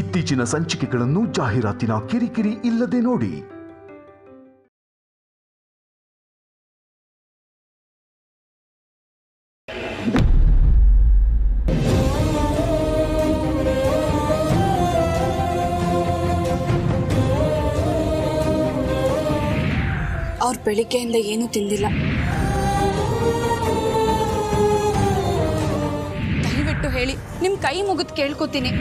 ಇತ್ತೀಚಿನ ಸಂಚಿಕೆಗಳನ್ನು ಜಾಹೀರಾತಿನ ಕಿರಿಕಿರಿ ಇಲ್ಲದೆ ನೋಡಿ. ಅವ್ರು ಬೆಳಿಗ್ಗೆಯಿಂದ ಏನೂ ತಿಂದಿಲ್ಲ. ದಯವಿಟ್ಟು ಹೇಳಿ, ನಿಮ್ ಕೈ ಮುಗಿದು ಕೇಳ್ಕೊತೀನಿ.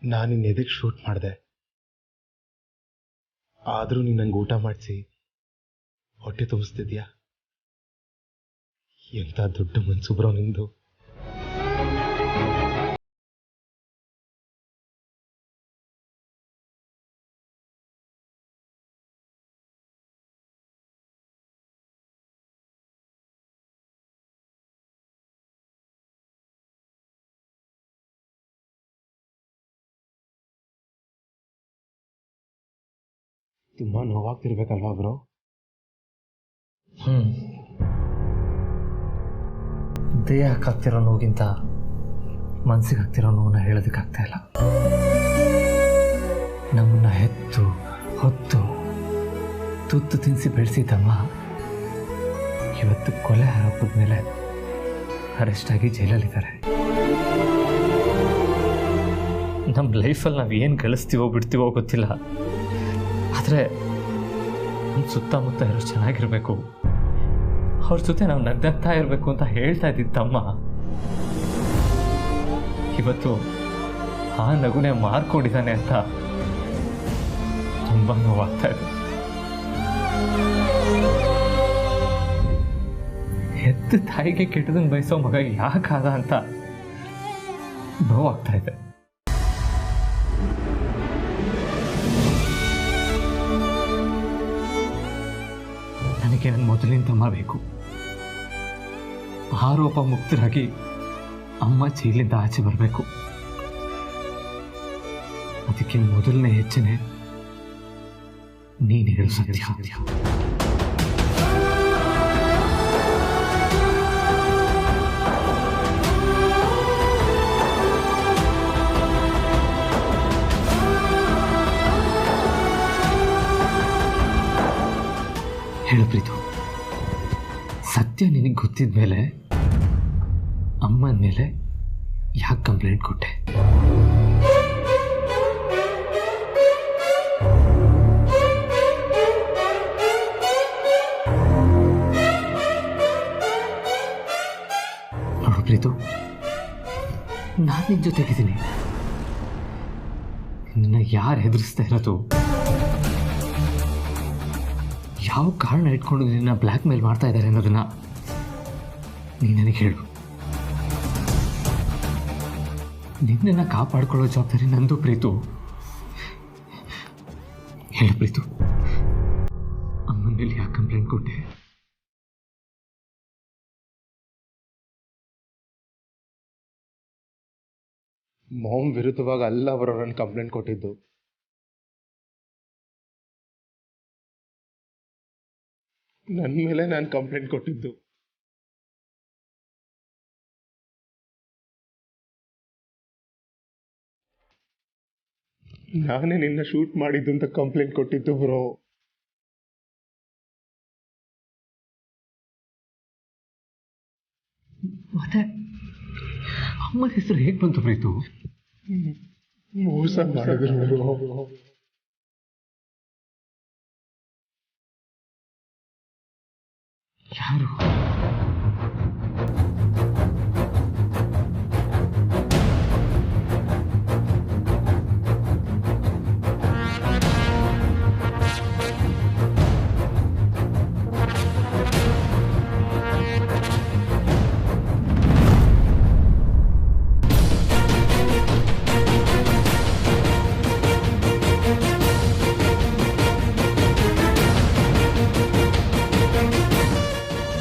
ನಾನು ನಿನ್ನ ಎದಕ್ಕೆ ಶೂಟ್ ಮಾಡಿದೆ, ಆದರೂ ನೀನು ನಂಗೆ ಊಟ ಮಾಡಿಸಿ ಹೊಟ್ಟೆ ತುಂಬಿಸ್ತಿದ್ಯಾ? ಎಂಥ ದೊಡ್ಡ ಮನ್ಸು ಬ್ರೋ ನಿಂದು. ತುಂಬ ನೋವಾಗ್ತಿರ್ಬೇಕಲ್ವಾ ಬ್ರೋ? ದೇಹಕ್ಕೆ ಆಗ್ತಿರೋ ನೋವಿಗಿಂತ ಮನಸ್ಸಿಗೆ ಆಗ್ತಿರೋ ನೋವನ್ನ ಹೇಳೋದಕ್ಕಾಗ್ತಾ ಇಲ್ಲ. ನಮ್ಮನ್ನ ಹೆತ್ತು ಹೊತ್ತು ತುತ್ತು ತಿನ್ನಿಸಿ ಬೆಳೆಸಿದ್ದಮ್ಮ ಇವತ್ತು ಕೊಲೆ ಆರೋಪದ ಮೇಲೆ ಅರೆಸ್ಟ್ ಆಗಿ ಜೈಲಲ್ಲಿದ್ದಾರೆ. ನಮ್ಮ ಲೈಫಲ್ಲಿ ನಾವು ಏನು ಗಳಿಸ್ತೀವೋ ಬಿಡ್ತೀವೋ ಗೊತ್ತಿಲ್ಲ, ಆದರೆ ನಮ್ಮ ಸುತ್ತಮುತ್ತ ಇರೋ ಚೆನ್ನಾಗಿರಬೇಕು, ಅವ್ರ ಜೊತೆ ನಾವು ನಗ್ನಗ್ತಾ ಇರಬೇಕು ಅಂತ ಹೇಳ್ತಾ ಇದ್ದಿದ್ದಮ್ಮ ಇವತ್ತು ಆ ನಗುನೇ ಮಾರ್ಕೊಂಡಿದ್ದಾನೆ ಅಂತ ತುಂಬ ನೋವಾಗ್ತಾ ಇದೆ. ಹೆತ್ತ ತಾಯಿಗೆ ಕೆಟ್ಟದನ್ನು ಬಯಸೋ ಮಗ ಯಾಕಾದ ಅಂತ ನೋವಾಗ್ತಾ ಇದೆ. ನನಗೆ ನನ್ನ ಮೊದಲಿನ ತಮ್ಮ ಬೇಕು. ಆರೋಪ ಮುಕ್ತರಾಗಿ ಅಮ್ಮ ಜೈಲಿಂದ ಆಚೆ ಬರಬೇಕು. ಅದಕ್ಕೆ ಮೊದಲನೇ ಹೆಜ್ಜೆನೆ ನೀನು ಹೇಳು ಸತ್ಯ. ಹೇಳು ಪ್ರೀತು, ಸತ್ಯ ನಿನಗೆ ಗೊತ್ತಿದ ಮೇಲೆ ಅಮ್ಮನ ಮೇಲೆ ಯಾಕೆ ಕಂಪ್ಲೇಂಟ್ ಕೊಟ್ಟೆ? ನೋಡು ಪ್ರೀತು, ನಾನು ನಿನ್ನ ಜೊತೆಗಿದ್ದೀನಿ. ನಿನ್ನ ಯಾರು ಹೆದರಿಸ್ತಾ ಇರೋದು? ಯಾವ ಕಾರಣ ಇಟ್ಕೊಂಡು ನಿನ್ನ ಬ್ಲ್ಯಾಕ್ ಮೇಲ್ ಮಾಡ್ತಾ ಇದ್ದಾರೆ ಅನ್ನೋದನ್ನ ನೀನು ನನಗೆ ಹೇಳು. ನಿನ್ನನ್ನು ಕಾಪಾಡ್ಕೊಳ್ಳೋ ಜವಾಬ್ದಾರಿ ನಂದು ಪ್ರೀತು. ಹೇಳು ಪ್ರೀತು, ಅಮ್ಮನ ಮೇಲೆ ಯಾಕೆ ಕಂಪ್ಲೇಂಟ್ ಕೊಟ್ಟೆ? ಮಾಮ್ ವಿರುದ್ಧವಾಗಿ ಅಲ್ಲ ಅವರು ನನ್ನ ಕಂಪ್ಲೇಂಟ್ ಕೊಟ್ಟಿದ್ದು. ನನ್ನ ಮೇಲೆ ನಾನು ಕಂಪ್ಲೇಂಟ್ ಕೊಟ್ಟಿದ್ದು. ನಾನೇ ನಿನ್ನ ಶೂಟ್ ಮಾಡಿದ್ದು ಅಂತ ಕಂಪ್ಲೇಂಟ್ ಕೊಟ್ಟಿದ್ದು ಬ್ರೋ. ಮತ್ತೆ ಅಮ್ಮನ ಹೆಸರು ಹೇಗೆ ಬಂತು ಪ್ರೀತು? ಮೋಸ ಮಾಡಿದ್ರು. ಯಾರು?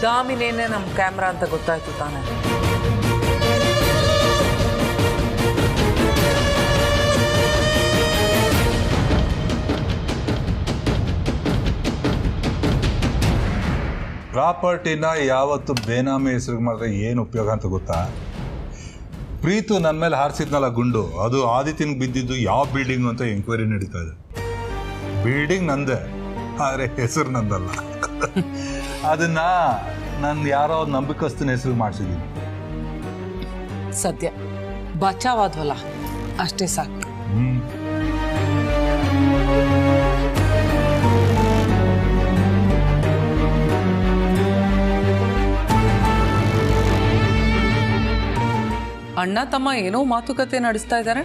ದಾಮಿನೇನೆ ನಮ್ಮ ಕ್ಯಾಮ್ರಾ ಅಂತ ಗೊತ್ತಾಯ್ತು ತಾನೆ. ಪ್ರಾಪರ್ಟಿನ ಯಾವತ್ತು ಬೇನಾಮಿ ಹೆಸರಿಗೆ ಮಾಡಿದ್ರೆ ಏನು ಉಪಯೋಗ ಅಂತ ಗೊತ್ತಾ? ಪ್ರೀತು ನನ್ನ ಮೇಲೆ ಹಾರಿಸಿದ್ನಲ್ಲ ಗುಂಡು, ಅದು ಆದಿತ್ಯನಿಗೆ ಬಿದ್ದಿದ್ದು ಯಾವ ಬಿಲ್ಡಿಂಗು ಅಂತ ಎಂಕ್ವೈರಿ ನಡೀತಾ ಇದೆ. ಬಿಲ್ಡಿಂಗ್ ನಂದೆ, ಆದರೆ ಹೆಸರು ನಂದಲ್ಲ. ಅದನ್ನ ನಾನು ಯಾರೋ ನಂಬಿಕಸ್ತನ ಹೆಸರು ಮಾಡಿಸಿದ್ದೀನಿ. ಸದ್ಯ ಬಚಾವಾದ್ವಲ್ಲ, ಅಷ್ಟೇ ಸಾಕು. ಅಣ್ಣ ತಮ್ಮ ಏನೋ ಮಾತುಕತೆ ನಡೆಸ್ತಾ ಇದ್ದಾರೆ.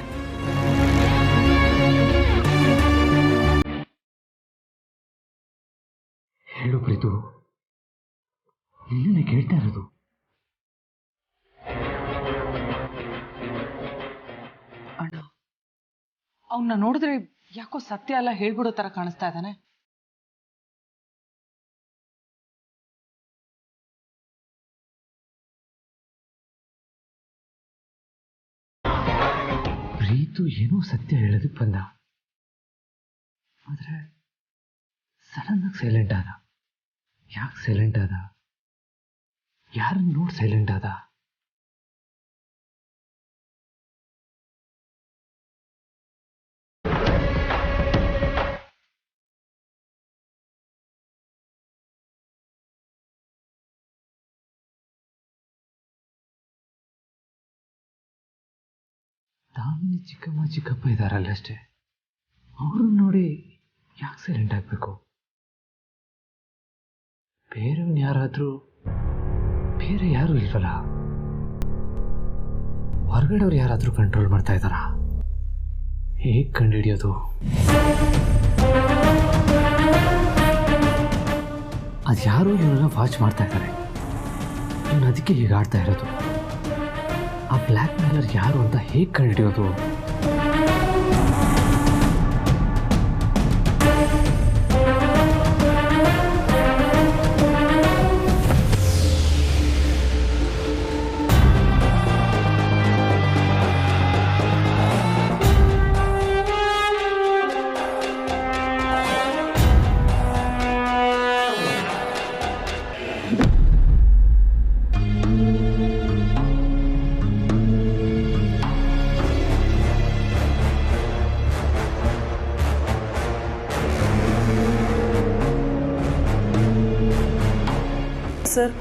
ಹೇಳು ಪ್ರೀತು, ನಿನ್ನೆ ಕೇಳ್ತಾ ಇರೋದು. ಅಣ್ಣ ಅವನ್ನ ನೋಡಿದ್ರೆ ಯಾಕೋ ಸತ್ಯ ಎಲ್ಲ ಹೇಳ್ಬಿಡೋ ತರ ಕಾಣಿಸ್ತಾ ಇದ್ದಾನೆ. ಪ್ರೀತು ಏನೋ ಸತ್ಯ ಹೇಳೋದಕ್ಕೆ ಬಂದ, ಆದ್ರೆ ಸಡನ್ ಆಗಿ ಸೈಲೆಂಟ್ ಆದ. ಯಾಕೆ ಸೈಲೆಂಟ್ ಆದ? ಯಾರನ್ನು ನೋಡಿ ಸೈಲೆಂಟ್ ಆದ? ದಾಮಿನಿ ಚಿಕ್ಕಮ್ಮ ಚಿಕ್ಕಪ್ಪ ಇದ್ದಾರಲ್ಲ ಅಷ್ಟೇ, ಅವ್ರನ್ನ ನೋಡಿ ಯಾಕೆ ಸೈಲೆಂಟ್ ಆಗಬೇಕು? ಬೇರೆಯವ್ನ ಯಾರಾದರೂ, ಬೇರೆ ಯಾರು ಇಲ್ವಲ್ಲ? ಹೊರಗಡೆಯವ್ರು ಯಾರಾದರೂ ಕಂಟ್ರೋಲ್ ಮಾಡ್ತಾ ಇದ್ದಾರಾ? ಹೇಗೆ ಕಂಡುಹಿಡಿಯೋದು? ಅದು ಯಾರು ಇವನ್ನ ವಾಚ್ ಮಾಡ್ತಾ ಇದ್ದಾರೆ. ಇವನು ಅದಕ್ಕೆ ಹೀಗೆ ಆಡ್ತಾ ಇರೋದು. ಆ ಬ್ಲ್ಯಾಕ್ ಮೇಲರ್ ಯಾರು ಅಂತ ಹೇಗೆ ಕಂಡುಹಿಡಿಯೋದು? ಸರ್,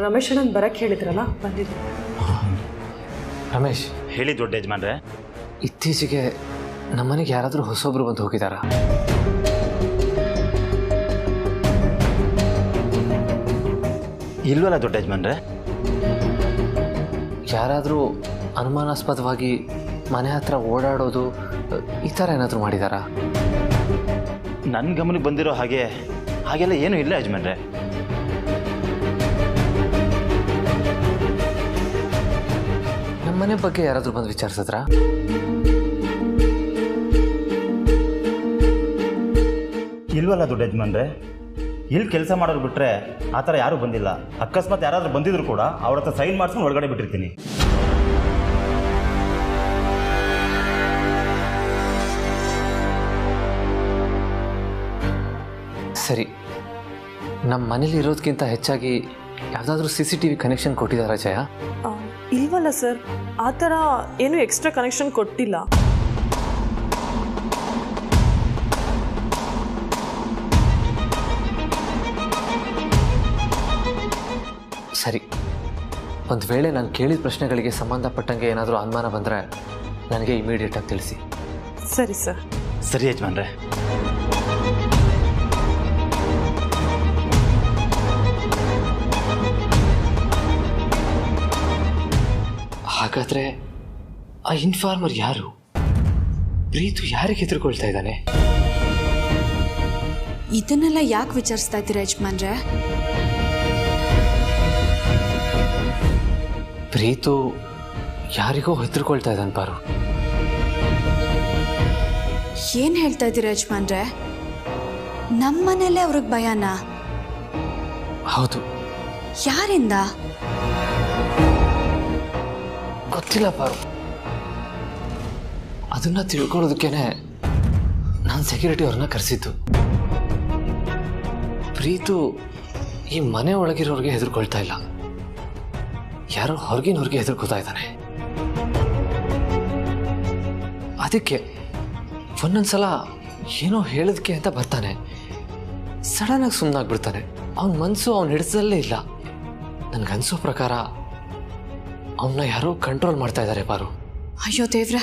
ರಮೇಶ್ ಅಣ್ಣನ ಬರಕ್ಕೆ ಹೇಳಿದ್ರಲ್ಲ, ಬಂದಿದ್ದು. ರಮೇಶ್ ಹೇಳಿ ದೊಡ್ಡ ಯಜಮಾನ್ರೆ. ಇತ್ತೀಚೆಗೆ ನಮ್ಮನೆಗೆ ಯಾರಾದರೂ ಹೊಸೊಬ್ರು ಬಂದು ಹೋಗಿದ್ದಾರಾ? ಇಲ್ವಲ್ಲ ದೊಡ್ಡ ಯಜಮಾನ್ರೆ. ಯಾರಾದರೂ ಅನುಮಾನಾಸ್ಪದವಾಗಿ ಮನೆ ಹತ್ರ ಓಡಾಡೋದು ಈ ಥರ ಏನಾದರೂ ಮಾಡಿದಾರಾ? ನನ್ನ ಗಮನಕ್ಕೆ ಬಂದಿರೋ ಹಾಗೆಲ್ಲ ಏನೂ ಇಲ್ಲ ಯಜಮಾನ್ರೆ. ನಮ್ಮ ಮನೆ ಬಗ್ಗೆ ಯಾರಾದರೂ ಬಂದು ವಿಚಾರಿಸಿದ್ರಾ? ಇಲ್ವಲ್ಲ ದೊಡ್ಡ ಯಜಮಾನ್ರೆ. ಇಲ್ಲಿ ಕೆಲಸ ಮಾಡೋರು ಬಿಟ್ಟರೆ ಆ ಥರ ಯಾರೂ ಬಂದಿಲ್ಲ. ಅಕಸ್ಮಾತ್ ಯಾರಾದರೂ ಬಂದಿದ್ರು ಕೂಡ ಅವ್ರ ಹತ್ರ ಸೈನ್ ಮಾಡಿಸ್ಕೊಂಡು ಒಳಗಡೆ ಬಿಟ್ಟಿರ್ತೀನಿ. ಸರಿ, ನಮ್ಮ ಮನೇಲಿ ಇರೋದಕ್ಕಿಂತ ಹೆಚ್ಚಾಗಿ ಯಾವುದಾದ್ರೂ CCTV ಕನೆಕ್ಷನ್ ಕೊಟ್ಟಿದ್ದಾರಾ ಜಯ? ಇಲ್ವಲ್ಲ ಸರ್, ಆ ಥರ ಏನೂ ಎಕ್ಸ್ಟ್ರಾ ಕನೆಕ್ಷನ್ ಕೊಟ್ಟಿಲ್ಲ. ಸರಿ, ಒಂದು ವೇಳೆ ನಾನು ಕೇಳಿದ ಪ್ರಶ್ನೆಗಳಿಗೆ ಸಂಬಂಧಪಟ್ಟಂಗೆ ಏನಾದರೂ ಅನುಮಾನ ಬಂದರೆ ನನಗೆ ಇಮಿಡಿಯೇಟಾಗಿ ತಿಳಿಸಿ. ಸರಿ ಸರ್. ಸರಿ ಯಜಮಾನ್ರೆ. ಹಾಗಾದ್ರೆ ಆ ಇನ್ಫಾರ್ಮರ್ ಯಾರು? ಪ್ರೀತು ಯಾರಿಗೆ ಹೆದರ್ಕೊಳ್ತಾ ಇದ್ದಾನೆ? ಇದನ್ನೆಲ್ಲ ಯಾಕೆ ವಿಚಾರಿಸ್ತಾ ಇದ್ದೀರಾ ಯಜಮಾನ್ರೆ? ಪ್ರೀತು ಯಾರಿಗೋ ಹೆದರ್ಕೊಳ್ತಾ ಇದ್ದಾನೆ ಪಾರು. ಏನ್ ಹೇಳ್ತಾ ಇದ್ದೀರಾ ಯಜಮಾನ್ರೆ? ನಮ್ಮನೇಲೆ ಅವ್ರಿಗೆ ಭಯನಾ? ಹೌದು. ಯಾರಿಂದ? ಗೊತ್ತಿಲ್ಲ ಪಾರು. ಅದನ್ನ ತಿಳ್ಕೊಳ್ಳೋದಕ್ಕೇನೆ ನಾನು ಸೆಕ್ಯೂರಿಟಿ ಅವ್ರನ್ನ ಕರೆಸಿದ್ದು. ಪ್ರೀತು ಈ ಮನೆ ಒಳಗಿರೋರಿಗೆ ಹೆದರ್ಕೊಳ್ತಾ ಇಲ್ಲ, ಯಾರೋ ಹೊರಗಿನವ್ರಿಗೆ ಹೆದರ್ಕೋತಾ ಇದ್ದಾನೆ. ಅದಕ್ಕೆ ಒಂದೊಂದ್ಸಲ ಏನೋ ಹೇಳೋದಕ್ಕೆ ಅಂತ ಬರ್ತಾನೆ, ಸಡನ್ ಆಗಿ ಸುಮ್ಮನಾಗ್ಬಿಡ್ತಾನೆ. ಅವನ ಮನಸ್ಸು ಅವನ ಹಿಡಿಸದಲ್ಲೇ ಇಲ್ಲ. ನನಗನ್ಸೋ ಪ್ರಕಾರ ಅವನ್ನ ಯಾರೋ ಕಂಟ್ರೋಲ್ ಮಾಡ್ತಾ ಇದ್ದಾರೆ ಪಾರು. ಅಯ್ಯೋ ದೇವ್ರೆ,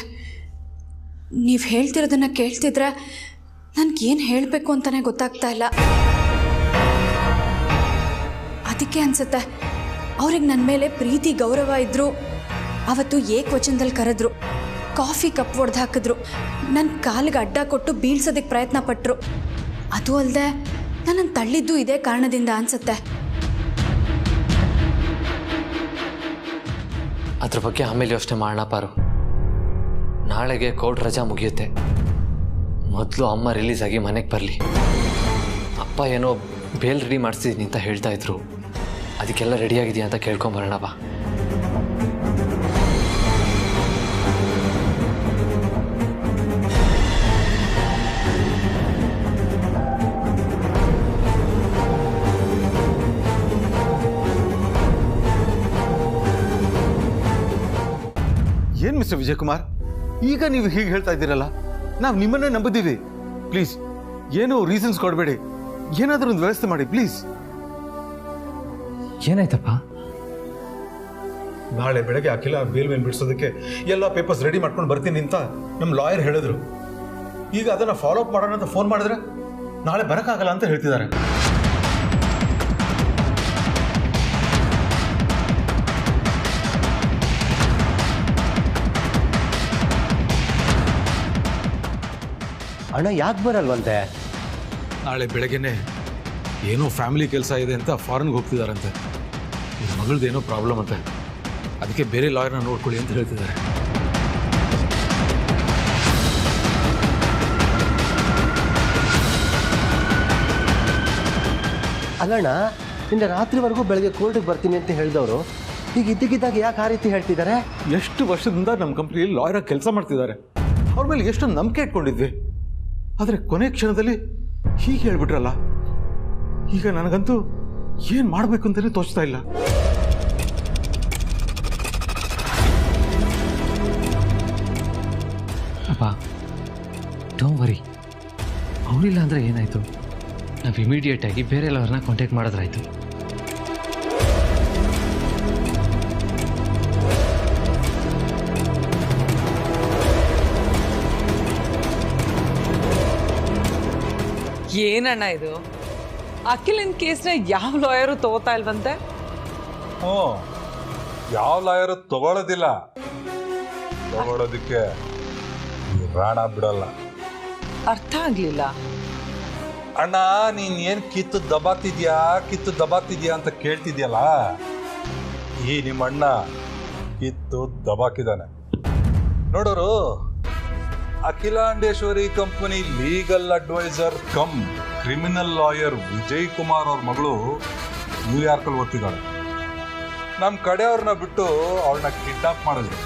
ನೀವು ಹೇಳ್ತಿರೋದನ್ನ ಕೇಳ್ತಿದ್ರೆ ನನ್ಗೇನು ಹೇಳಬೇಕು ಅಂತಾನೆ ಗೊತ್ತಾಗ್ತಾ ಇಲ್ಲ. ಅದಕ್ಕೆ ಅನ್ಸುತ್ತೆ ಅವ್ರಿಗೆ ನನ್ನ ಮೇಲೆ ಪ್ರೀತಿ ಗೌರವ ಇದ್ರು ಅವತ್ತು ಏಕವಚನದಲ್ಲಿ ಕರೆದ್ರು, ಕಾಫಿ ಕಪ್ ಒಡೆದು ಹಾಕಿದ್ರು, ನನ್ನ ಕಾಲಿಗೆ ಅಡ್ಡ ಕೊಟ್ಟು ಬೀಳ್ಸೋದಕ್ಕೆ ಪ್ರಯತ್ನ ಪಟ್ಟರು. ಅದು ಅಲ್ಲದೆ ನನ್ನನ್ನು ತಳ್ಳಿದ್ದು ಇದೇ ಕಾರಣದಿಂದ ಅನ್ಸುತ್ತೆ. ಅದ್ರ ಬಗ್ಗೆ ಆಮೇಲೆ ಯೋಚನೆ ಮಾಡೋಣ ಪಾರು. ನಾಳೆಗೆ ಕೋರ್ಟ್ ರಜಾ ಮುಗಿಯುತ್ತೆ. ಮೊದಲು ಅಮ್ಮ ರಿಲೀಸ್ ಆಗಿ ಮನೆಗೆ ಬರಲಿ. ಅಪ್ಪ ಏನೋ ಬೇಲ್ ರೆಡಿ ಮಾಡಿಸಿದ್ದೀನಿ ಅಂತ ಹೇಳ್ತಾ ಇದ್ರು. ಅದಕ್ಕೆಲ್ಲ ರೆಡಿಯಾಗಿದೆಯಾ ಅಂತ ಕೇಳ್ಕೊಂಬರೋಣ ಬಾ. ಏನು ಮಿಸ್ಟರ್ ವಿಜಯಕುಮಾರ್, ಈಗ ನೀವು ಹೀಗೆ ಹೇಳ್ತಾ ಇದ್ದೀರಲ್ಲ, ನಾವು ನಿಮ್ಮನ್ನೇ ನಂಬಿದ್ದೀವಿ. ಪ್ಲೀಸ್ ಏನು ರೀಸನ್ಸ್ ಕೊಡಬೇಡಿ, ಏನಾದರೂ ಒಂದು ವ್ಯವಸ್ಥೆ ಮಾಡಿ ಪ್ಲೀಸ್. ಏನಾಯ್ತಪ್ಪ? ನಾಳೆ ಬೆಳಗ್ಗೆ ಅಖಿಲ ಬೇಲ್ ಮೇಲೆ ಬಿಡಿಸೋದಕ್ಕೆ ಎಲ್ಲ ಪೇಪರ್ಸ್ ರೆಡಿ ಮಾಡ್ಕೊಂಡು ಬರ್ತೀನಿ ಅಂತ ನಮ್ಮ ಲಾಯರ್ ಹೇಳಿದ್ರು. ಈಗ ಅದನ್ನು ಫಾಲೋ ಅಪ್ ಮಾಡೋಣ ಅಂತ ಫೋನ್ ಮಾಡಿದ್ರೆ ನಾಳೆ ಬರೋಕ್ಕಾಗಲ್ಲ ಅಂತ ಹೇಳ್ತಿದ್ದಾರೆ. ಅಣ್ಣ ಯಾಕೆ ಬರಲ್ವಂತೆ? ನಾಳೆ ಬೆಳಗ್ಗೆನೆ ಏನೋ ಫ್ಯಾಮಿಲಿ ಕೆಲಸ ಇದೆ ಅಂತ ಫಾರಿನ್ಗೆ ಹೋಗ್ತಿದಾರಂತೆ. ನಿಮ್ಮ ಮಗಳದ್ದೇನೋ ಪ್ರಾಬ್ಲಮ್ ಅಂತೆ, ಅದಕ್ಕೆ ಬೇರೆ ಲಾಯರ್ನ ನೋಡ್ಕೊಳ್ಳಿ ಅಂತ ಹೇಳ್ತಿದ್ದಾರೆ. ಅಲ್ಲಣ್ಣ, ನಿನ್ನೆ ರಾತ್ರಿವರೆಗೂ ಬೆಳಗ್ಗೆ ಕೋರ್ಟಿಗೆ ಬರ್ತೀನಿ ಅಂತ ಹೇಳಿದವರು ಈಗ ಇದ್ದಕ್ಕಿದ್ದಾಗ ಯಾಕೆ ಆ ರೀತಿ ಹೇಳ್ತಿದ್ದಾರೆ? ಎಷ್ಟು ವರ್ಷದಿಂದ ನಮ್ಮ ಕಂಪ್ನಿಯಲ್ಲಿ ಲಾಯರ್ ಕೆಲಸ ಮಾಡ್ತಿದ್ದಾರೆ, ಅವ್ರ ಮೇಲೆ ಎಷ್ಟೊಂದು ನಂಬಿಕೆ ಇಟ್ಕೊಂಡಿದ್ವಿ. ಆದರೆ ಕೊನೆ ಕ್ಷಣದಲ್ಲಿ ಹೀಗೆ ಹೇಳ್ಬಿಟ್ರಲ್ಲ, ಈಗ ನನಗಂತೂ ಏನು ಮಾಡಬೇಕು ಅಂತಲೇ ತೋಚ್ತಾ ಇಲ್ಲ. ಅಪ್ಪ ಡೋಂಟ್ ವರಿ, ಅವರಿಲ್ಲ ಅಂದರೆ ಏನಾಯಿತು? ನಾವು ಇಮಿಡಿಯೇಟಾಗಿ ಬೇರೆ ಎಲ್ಲವ್ರನ್ನ ಕಾಂಟ್ಯಾಕ್ಟ್ ಮಾಡಿದ್ರಾಯ್ತು. ಏನಣ್ಣ ಇದು? ಅಖಿಲನ್ ಕೇಸ್ನ ಯಾವ ಲಾಯರು ತಗೋತಾ ಇಲ್ವಂತೆ? ಯಾವ ಲಾಯರು ತಗೊಳ್ಳೋದಿಲ್ಲ, ತಗೊಳ್ಳೋದಕ್ಕೆ ರಾಣ ಬಿಡಲ್ಲ. ಅರ್ಥ ಆಗ್ಲಿಲ್ಲ ಅಣ್ಣ. ನೀನ್ ಏನ್ ಕಿತ್ತು ದಬಾತಿದ್ಯಾ ಅಂತ ಕೇಳ್ತಿದ್ಯಲ್ಲ, ಈ ನಿಮ್ಮ ಅಣ್ಣ ಕಿತ್ತು ದಬಾಕಿದಾನೆ ನೋಡೋರು. Akhilandeshwari company legal advisor cum criminal lawyer Vijay Kumar ಅವ್ರ ಮಗಳು ನ್ಯೂಯಾರ್ಕಲ್ಲಿ ಓದ್ತಿದ್ದಾಳೆ. ನಮ್ಮ ಕಡೆಯವ್ರನ್ನ ಬಿಟ್ಟು ಅವಳನ್ನ ಕಿಡ್ನಾಪ್ ಮಾಡಿದ್ರು.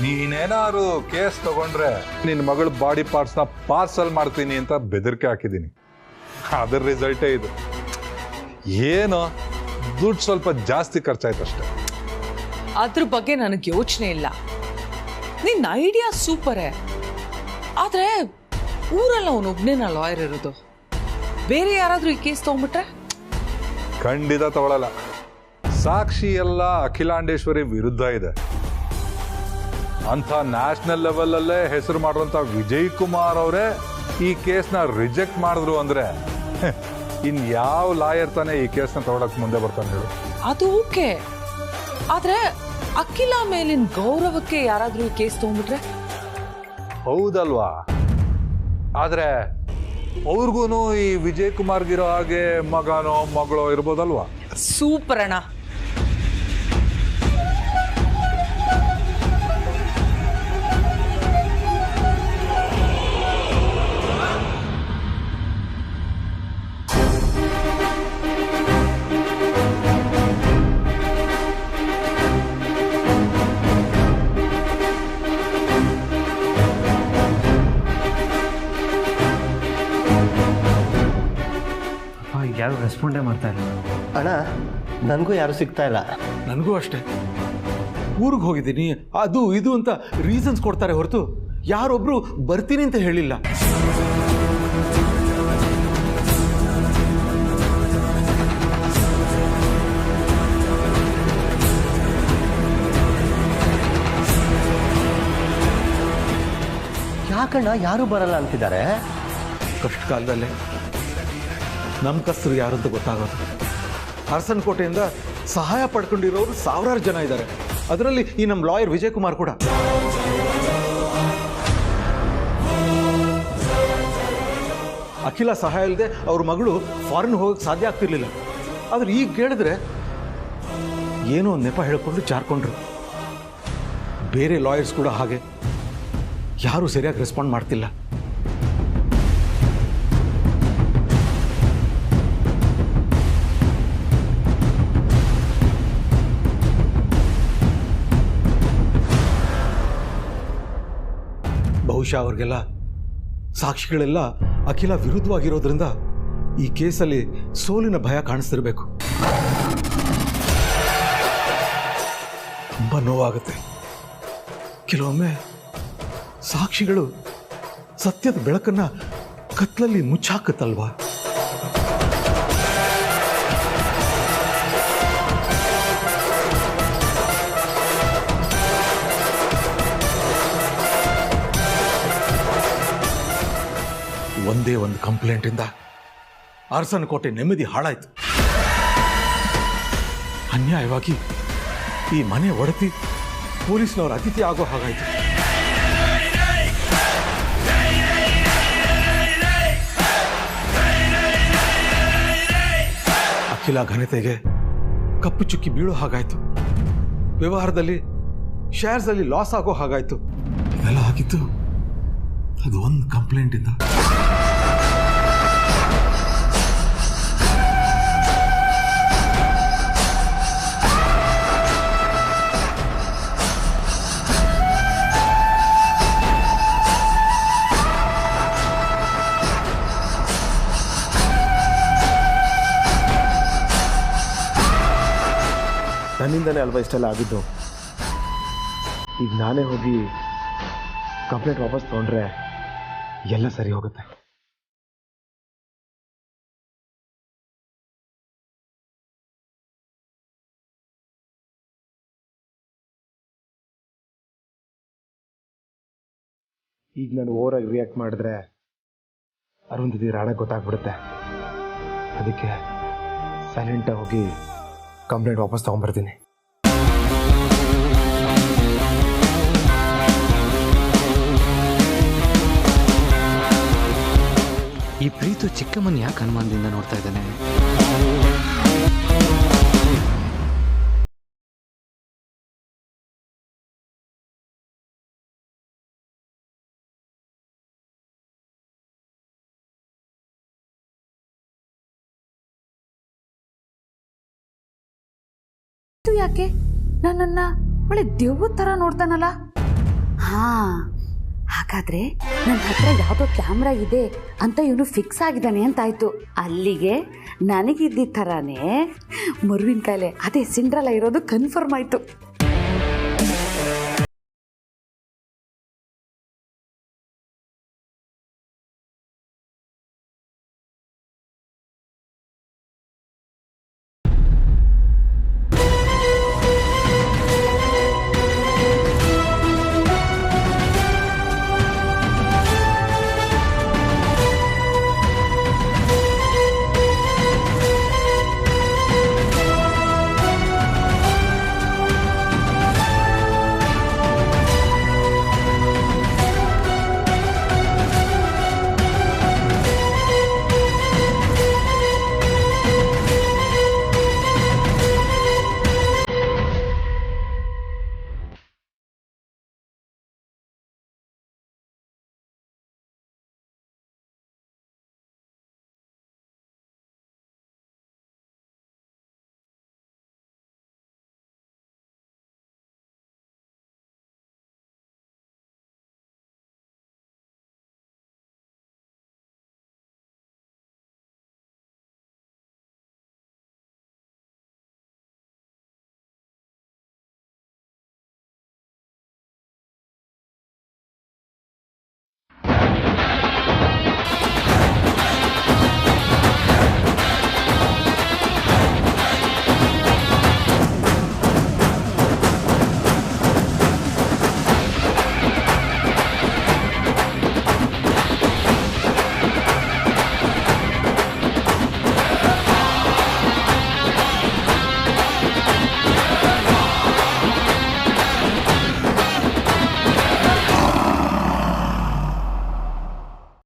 ನೀನೇನಾದ್ರು ಕೇಸ್ ತಗೊಂಡ್ರೆ ನಿನ್ನ ಮಗಳ ಬಾಡಿ ಪಾರ್ಟ್ಸ್ನ ಪಾರ್ಸಲ್ ಮಾಡ್ತೀನಿ ಅಂತ ಬೆದರಿಕೆ ಹಾಕಿದ್ದೀನಿ. ಅದರ ರಿಸಲ್ಟೇ ಇದು. ಏನು ದುಡ್ಡು ಸ್ವಲ್ಪ ಜಾಸ್ತಿ ಖರ್ಚಾಯ್ತಷ್ಟೆ. ಅದ್ರ ಬಗ್ಗೆ ನನಗೆ ಯೋಚನೆ ಇಲ್ಲ. ನಿನ್ನ ಐಡಿಯಾ ಸೂಪರೇ, ಆದ್ರೆ ಊರಲ್ಲ ಅವನೊಬ್ನೇನ ಲಾಯರ್ ಇರೋದು. ಬೇರೆ ಯಾರಾದ್ರೂ ಈ ಕೇಸ್ ತಗೊಂಡ್ಬಿಟ್ರೆ? ಖಂಡಿತ ತಗೊಳ್ಳಲ್ಲ. ಸಾಕ್ಷಿ ಎಲ್ಲ ಅಖಿಲಾಂಡೇಶ್ವರಿ ವಿರುದ್ಧ ಇದೆ. ಅಂಥ ನ್ಯಾಷನಲ್ ಲೆವೆಲಲ್ಲೇ ಹೆಸರು ಮಾಡಿರುವಂಥ ವಿಜಯ್ ಕುಮಾರ್ ಅವರೇ ಈ ಕೇಸ್ನ ರಿಜೆಕ್ಟ್ ಮಾಡಿದ್ರು ಅಂದ್ರೆ ಇನ್ಯಾವ ಲಾಯರ್ ತಾನೇ ಈ ಕೇಸ್ನ ತಗೊಳಕ್ ಮುಂದೆ ಬರ್ತಾನೆ ಹೇಳು? ಅದು ಓಕೆ, ಆದ್ರೆ ಅಖಿಲ ಮೇಲಿನ ಗೌರವಕ್ಕೆ ಯಾರಾದ್ರೂ ಕೇಸ್ ತಗೊಂಡ್ಬಿಟ್ರೆ? ಹೌದಲ್ವಾ, ಆದ್ರೆ ಅವ್ರಿಗೂ ಈ ವಿಜಯ್ ಕುಮಾರ್ಗಿರೋ ಹಾಗೆ ಮಗನೋ ಮಗಳೋ ಇರ್ಬೋದಲ್ವಾ? ಸೂಪರ್ ಅಣ್ಣ. ಯಾರು ರೆಸ್ಪಾಂಡೇ ಮಾಡ್ತಾ ಇಲ್ಲ ಅಣ್ಣ. ನನಗೂ ಯಾರು ಸಿಗ್ತಾ ಇಲ್ಲ. ನನಗೂ ಅಷ್ಟೇ. ಊರಿಗೆ ಹೋಗಿದ್ದೀನಿ ಅದು ಇದು ಅಂತ ರೀಸನ್ಸ್ ಕೊಡ್ತಾರೆ ಹೊರತು ಯಾರೊಬ್ರು ಬರ್ತೀನಿ ಅಂತ ಹೇಳಿಲ್ಲ. ಯಾಕಣ್ಣ ಯಾರು ಬರಲ್ಲ ಅಂತಿದ್ದಾರೆ? ಕಷ್ಟ ಕಾಲದಲ್ಲೇ ನಂಬಿಕಸ್ತರು ಯಾರು ಅಂತ ಗೊತ್ತಾಗೋದು. ಅರಸನಕೋಟೆಯಿಂದ ಸಹಾಯ ಪಡ್ಕೊಂಡಿರೋರು ಸಾವಿರಾರು ಜನ ಇದ್ದಾರೆ. ಅದರಲ್ಲಿ ಈ ನಮ್ಮ ಲಾಯರ್ ವಿಜಯ್ ಕುಮಾರ್ ಕೂಡ. ಅಖಿಲ ಸಹಾಯ ಇಲ್ಲದೆ ಅವ್ರ ಮಗಳು ಫಾರಿನ್ ಹೋಗಕ್ಕೆ ಸಾಧ್ಯ ಆಗ್ತಿರ್ಲಿಲ್ಲ. ಆದ್ರೆ ಈಗ ಕೇಳಿದ್ರೆ ಏನೋ ನೆಪ ಹೇಳ್ಕೊಂಡು ಜಾರ್ಕೊಂಡ್ರು. ಬೇರೆ ಲಾಯರ್ಸ್ ಕೂಡ ಹಾಗೆ, ಯಾರೂ ಸರಿಯಾಗಿ ರೆಸ್ಪಾಂಡ್ ಮಾಡ್ತಿಲ್ಲ. ಬಹುಶಃ ಅವ್ರಿಗೆಲ್ಲ ಸಾಕ್ಷಿಗಳೆಲ್ಲ ಅಖಿಲ ವಿರುದ್ಧವಾಗಿರೋದ್ರಿಂದ ಈ ಕೇಸಲ್ಲಿ ಸೋಲಿನ ಭಯ ಕಾಣಿಸ್ತಿರ್ಬೇಕು. ತುಂಬ ನೋವಾಗುತ್ತೆ. ಕೆಲವೊಮ್ಮೆ ಸಾಕ್ಷಿಗಳು ಸತ್ಯದ ಬೆಳಕನ್ನ ಕತ್ಲಲ್ಲಿ ಮುಚ್ಚಾಕತ್ತಲ್ವಾ? ಒಂದೇ ಒಂದು ಕಂಪ್ಲೇಂಟಿಂದ ಅರಸನಕೋಟೆ ನೆಮ್ಮದಿ ಹಾಳಾಯ್ತು. ಅನ್ಯಾಯವಾಗಿ ಈ ಮನೆ ಒಡತಿ ಪೊಲೀಸ್ನವರ ಅತಿಥಿ ಆಗೋ ಹಾಗಾಯ್ತು. ಅಖಿಲ ಘನತೆಗೆ ಕಪ್ಪು ಚುಕ್ಕಿ ಬೀಳೋ ಹಾಗಾಯ್ತು. ವ್ಯವಹಾರದಲ್ಲಿ ಶೇರ್ಸ್ ಅಲ್ಲಿ ಲಾಸ್ ಆಗೋ ಹಾಗಾಯ್ತು. ಇದೆಲ್ಲ ಆಗಿತ್ತು ಅದು ಒಂದು ಕಂಪ್ಲೇಂಟಿಂದ. ನನ್ನಿಂದನೇ ಅಲ್ವಾ ಇಷ್ಟೆಲ್ಲ ಆಗಿದ್ದು. ಈಗ ನಾನೇ ಹೋಗಿ ಕಂಪ್ಲೇಂಟ್ ವಾಪಸ್ ತೊಗೊಂಡ್ರೆ ಎಲ್ಲ ಸರಿ ಹೋಗುತ್ತೆ. ಈಗ ನಾನು ಓವರಾಗಿ ರಿಯಾಕ್ಟ್ ಮಾಡಿದ್ರೆ ಅರುಂಧತಿ ರಾಣ ಗೊತ್ತಾಗ್ಬಿಡುತ್ತೆ. ಅದಕ್ಕೆ ಸೈಲೆಂಟಾಗಿ ಹೋಗಿ ಕಂಪ್ಲೇಂಟ್ ವಾಪಸ್ ತೊಗೊಂಡ್ಬರ್ತೀನಿ. ಈ ಪ್ರೀತು ಚಿಕ್ಕಮ್ಮನ ಯಾಕೆ ಅನುಮಾನದಿಂದ ನೋಡ್ತಾ ಇದ್ದಾನೆ? ಯಾಕೆ ನನ್ನನ್ನ ಒಳ್ಳೆ ದೆವ್ವ ತರ ನೋಡ್ತಾನಲ್ಲ? ಹಾ, ಹಾಗಾದ್ರೆ ನನ್ನ ಹತ್ರ ಯಾವುದೋ ಕ್ಯಾಮ್ರಾ ಇದೆ ಅಂತ ಇವನು ಫಿಕ್ಸ್ ಆಗಿದ್ದಾನೆ ಅಂತಾಯ್ತು. ಅಲ್ಲಿಗೆ ನನಗಿದ್ದ ಥರಾನೇ ಮರುವಿನ ಕಾಯಿಲೆ ಅದೇ ಸಿಂಡ್ರಲ್ಲ ಇರೋದು ಕನ್ಫರ್ಮ್ ಆಯ್ತು.